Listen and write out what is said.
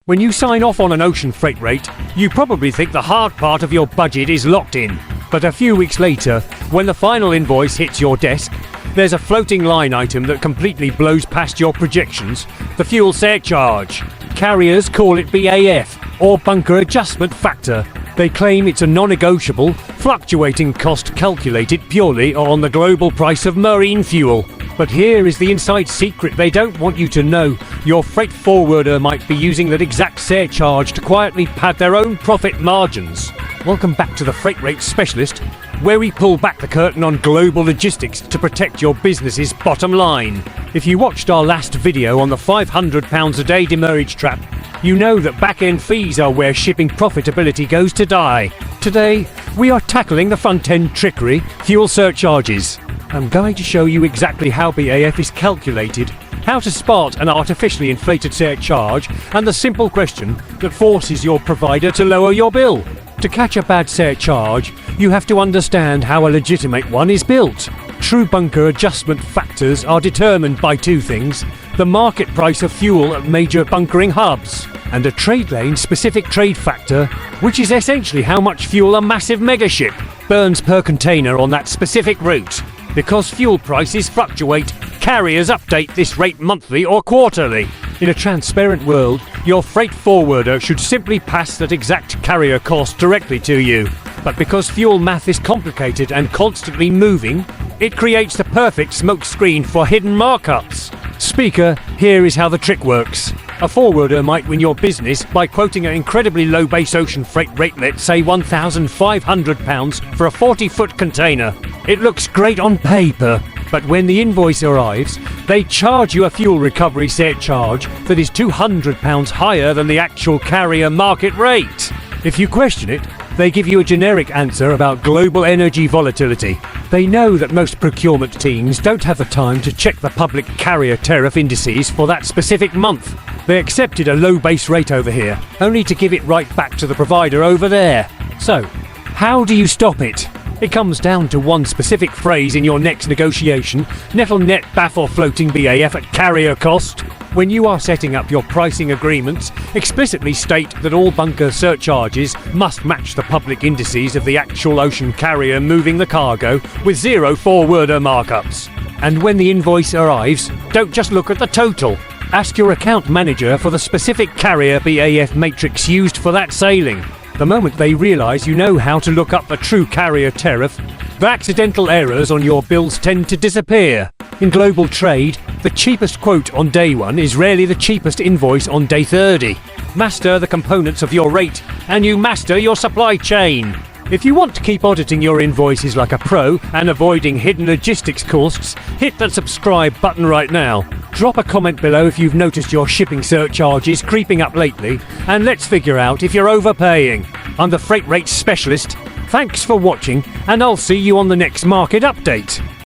When you sign off on an ocean freight rate, you probably think the hard part of your budget is locked in. But a few weeks later, when the final invoice hits your desk, there's a floating line item that completely blows past your projections: the fuel surcharge. Carriers call it BAF, or bunker adjustment factor. They claim it's a non-negotiable, fluctuating cost calculated purely on the global price of marine fuel. But here is the inside secret they don't want you to know. Your freight forwarder might be using that exact surcharge to quietly pad their own profit margins. Welcome back to the Freight Rate Specialist, where we pull back the curtain on global logistics to protect your business's bottom line. If you watched our last video on the £500 a day demurrage trap, you know that back-end fees are where shipping profitability goes to die. Today, we are tackling the front-end trickery, fuel surcharges. I'm going to show you exactly how BAF is calculated, how to spot an artificially inflated surcharge, and the simple question that forces your provider to lower your bill. To catch a bad surcharge, you have to understand how a legitimate one is built. True bunker adjustment factors are determined by two things: the market price of fuel at major bunkering hubs, and a trade lane specific trade factor, which is essentially how much fuel a massive megaship burns per container on that specific route. Because fuel prices fluctuate, carriers update this rate monthly or quarterly. In a transparent world, your freight forwarder should simply pass that exact carrier cost directly to you. But because fuel math is complicated and constantly moving, it creates the perfect smokescreen for hidden markups. Speaker, here is how the trick works. A forwarder might win your business by quoting an incredibly low base ocean freight rate, let's say £1,500 for a 40-foot container. It looks great on paper, but when the invoice arrives, they charge you a fuel recovery surcharge that is £200 higher than the actual carrier market rate. If you question it, they give you a generic answer about global energy volatility. They know that most procurement teams don't have the time to check the public carrier tariff indices for that specific month. They accepted a low base rate over here, only to give it right back to the provider over there. So, how do you stop it? It comes down to one specific phrase in your next negotiation: nettle net BAF or floating BAF at carrier cost. When you are setting up your pricing agreements, explicitly state that all bunker surcharges must match the public indices of the actual ocean carrier moving the cargo, with zero forwarder markups. And when the invoice arrives, don't just look at the total. Ask your account manager for the specific carrier BAF matrix used for that sailing. The moment they realise you know how to look up the true carrier tariff, the accidental errors on your bills tend to disappear. In global trade, the cheapest quote on day 1 is rarely the cheapest invoice on day 30. Master the components of your rate, and you master your supply chain. If you want to keep auditing your invoices like a pro and avoiding hidden logistics costs, hit that subscribe button right now. Drop a comment below if you've noticed your shipping surcharges creeping up lately, and let's figure out if you're overpaying. I'm the Freight Rate Specialist. Thanks for watching, and I'll see you on the next market update.